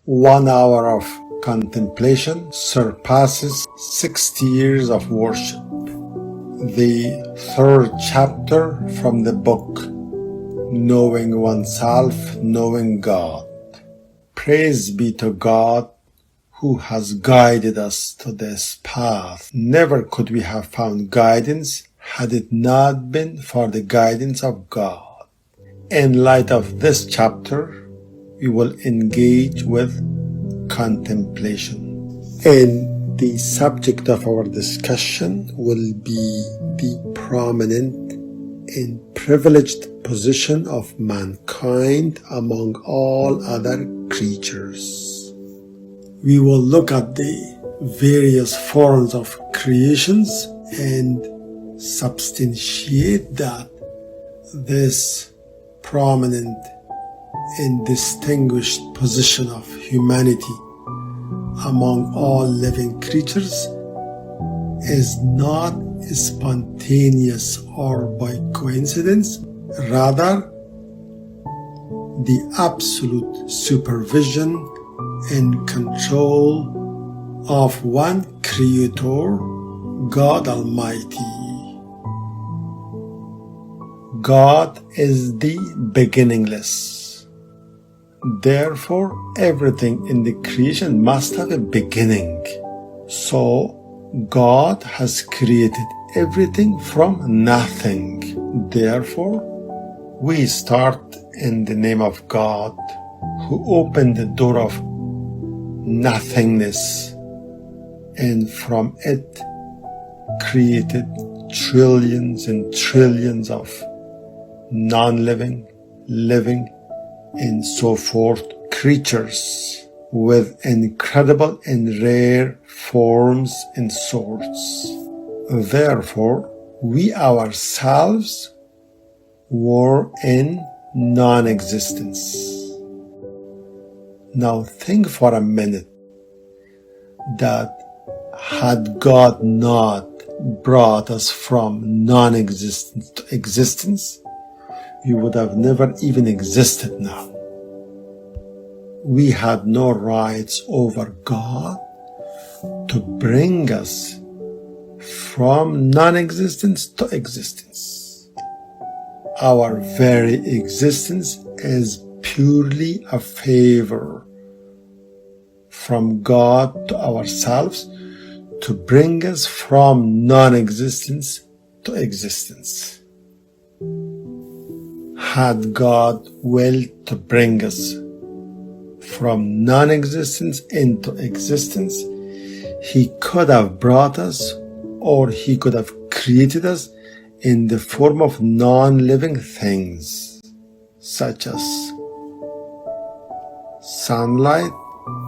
1 hour of contemplation surpasses 60 years of worship. The third chapter from the book, Knowing Oneself, Knowing God. Praise be to God who has guided us to this path. Never could we have found guidance had it not been for the guidance of God. In light of this chapter, we will engage with contemplation. And the subject of our discussion will be the prominent and privileged position of mankind among all other creatures. We will look at the various forms of creations and substantiate that this prominent and distinguished position of humanity among all living creatures is not spontaneous or by coincidence, rather the absolute supervision and control of one Creator, God Almighty. God is the beginningless. Therefore, everything in the creation must have a beginning. So, God has created everything from nothing. Therefore, we start in the name of God, who opened the door of nothingness, and from it created trillions and trillions of non-living, living, and so forth creatures with incredible and rare forms and sorts. Therefore, we ourselves were in non-existence. Now think for a minute that had God not brought us from non-existence to existence, we would have never even existed now. We had no rights over God to bring us from non-existence to existence. Our very existence is purely a favor from God to ourselves to bring us from non-existence to existence. Had God willed to bring us from non-existence into existence, He could have brought us, or He could have created us in the form of non-living things, such as sunlight,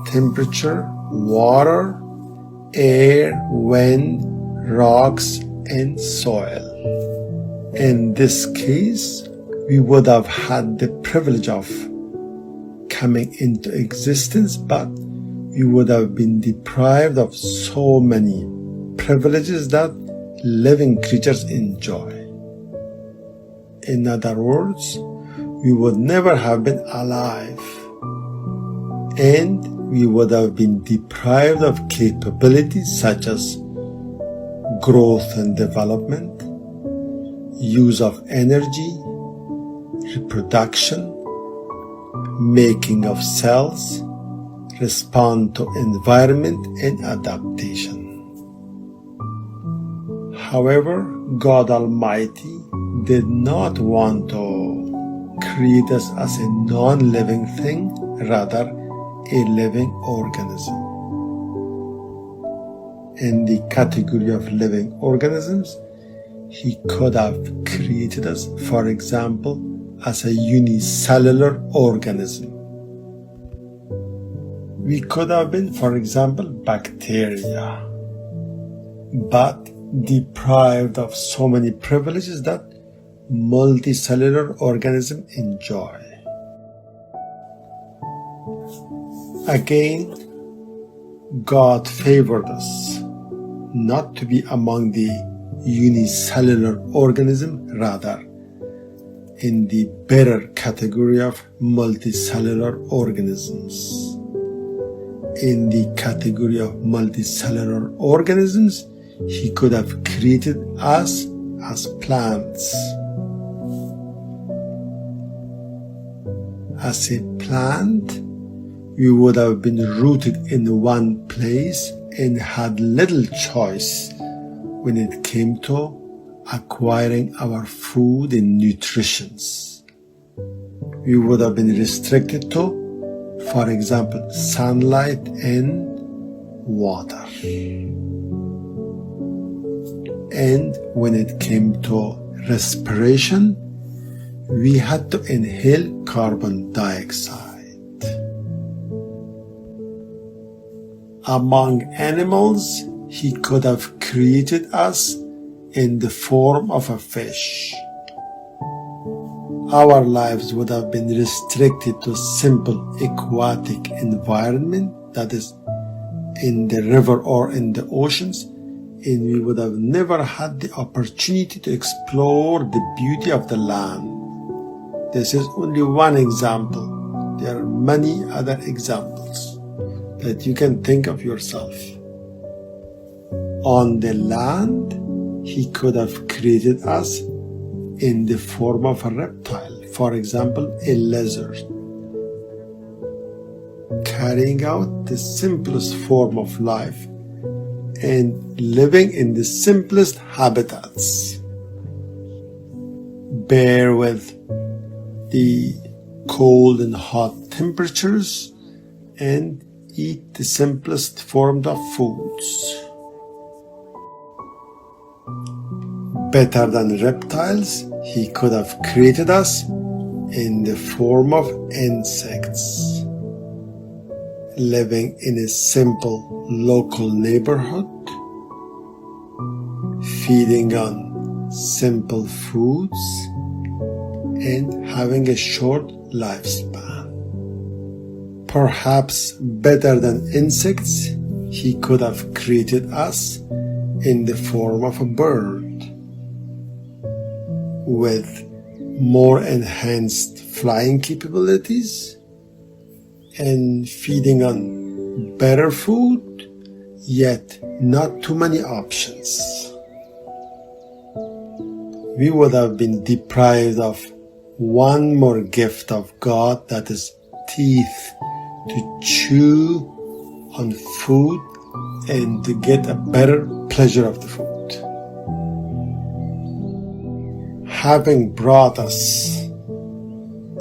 temperature, water, air, wind, rocks, and soil. In this case, we would have had the privilege of coming into existence, but we would have been deprived of so many privileges that living creatures enjoy. In other words, we would never have been alive, and we would have been deprived of capabilities such as growth and development, use of energy, reproduction, making of cells, respond to environment, and adaptation. However, God Almighty did not want to create us as a non-living thing, rather a living organism. In the category of living organisms, He could have created us, for example, as a unicellular organism. We could have been, for example, bacteria, but deprived of so many privileges that multicellular organisms enjoy. Again, God favored us not to be among the unicellular organism, rather in the better category of multicellular organisms. in the category of multicellular organisms, He could have created us as plants. As a plant, we would have been rooted in one place and had little choice when it came to acquiring our food and nutrition. We would have been restricted to, for example, sunlight and water. And when it came to respiration, we had to inhale carbon dioxide. Among animals, He could have created us in the form of a fish. Our lives would have been restricted to simple aquatic environment, that is, in the river or in the oceans, and we would have never had the opportunity to explore the beauty of the land. This is only one example. There are many other examples that you can think of yourself. On the land, He could have created us in the form of a reptile, for example, a lizard, carrying out the simplest form of life and living in the simplest habitats. Bear with the cold and hot temperatures and eat the simplest form of foods. Better than reptiles, He could have created us in the form of insects, living in a simple local neighborhood, feeding on simple foods, and having a short lifespan. Perhaps better than insects, He could have created us in the form of a bird, with more enhanced flying capabilities and feeding on better food, yet not too many options. We would have been deprived of one more gift of God, that is teeth, to chew on food and to get a better pleasure of the food. Having brought us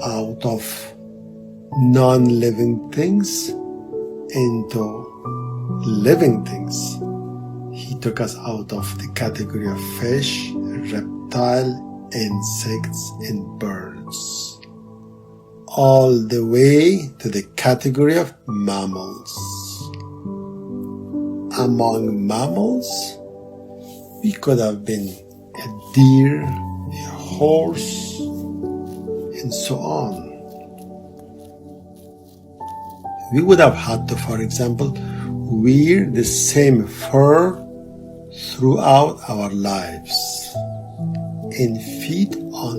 out of non-living things into living things, He took us out of the category of fish, reptile, insects, and birds, all the way to the category of mammals. Among mammals, we could have been a deer, a horse, and so on. We would have had to, for example, wear the same fur throughout our lives and feed on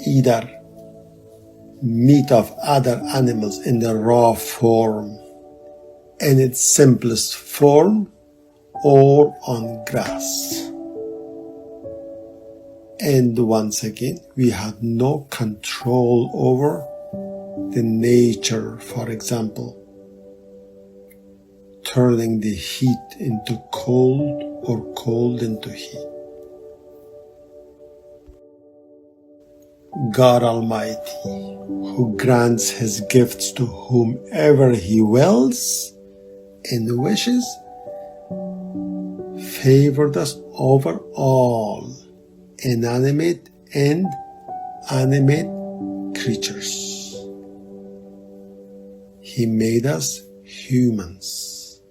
either meat of other animals in the raw form, in its simplest form, or on grass. And once again, we had no control over the nature, for example, turning the heat into cold or cold into heat. God Almighty, who grants His gifts to whomever He wills and wishes, favored us over all inanimate and animate creatures. He made us humans.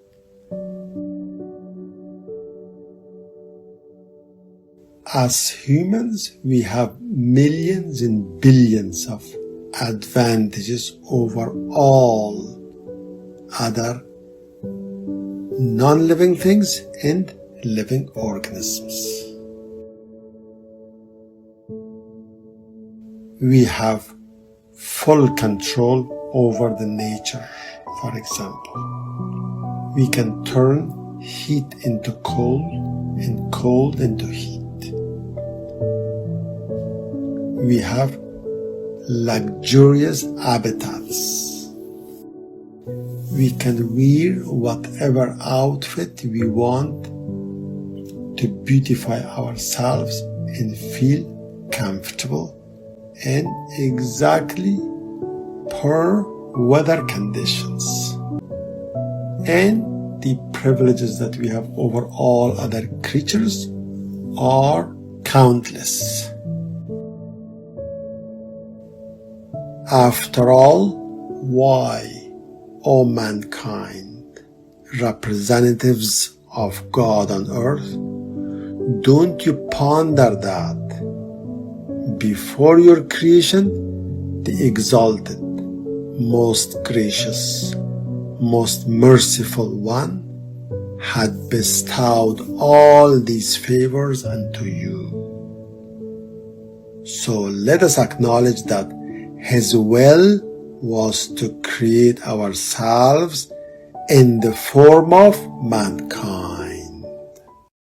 As humans, we have millions and billions of advantages over all other non-living things and living organisms. We have full control over the nature, For example, we can turn heat into cold and cold into heat. We have luxurious habitats. We can wear whatever outfit we want to beautify ourselves and feel comfortable and exactly per weather conditions. And the privileges that we have over all other creatures are countless. After all, why, O mankind, representatives of God on earth, don't you ponder that before your creation, the exalted, most gracious, most merciful one had bestowed all these favors unto you. So let us acknowledge that His will was to create ourselves in the form of mankind.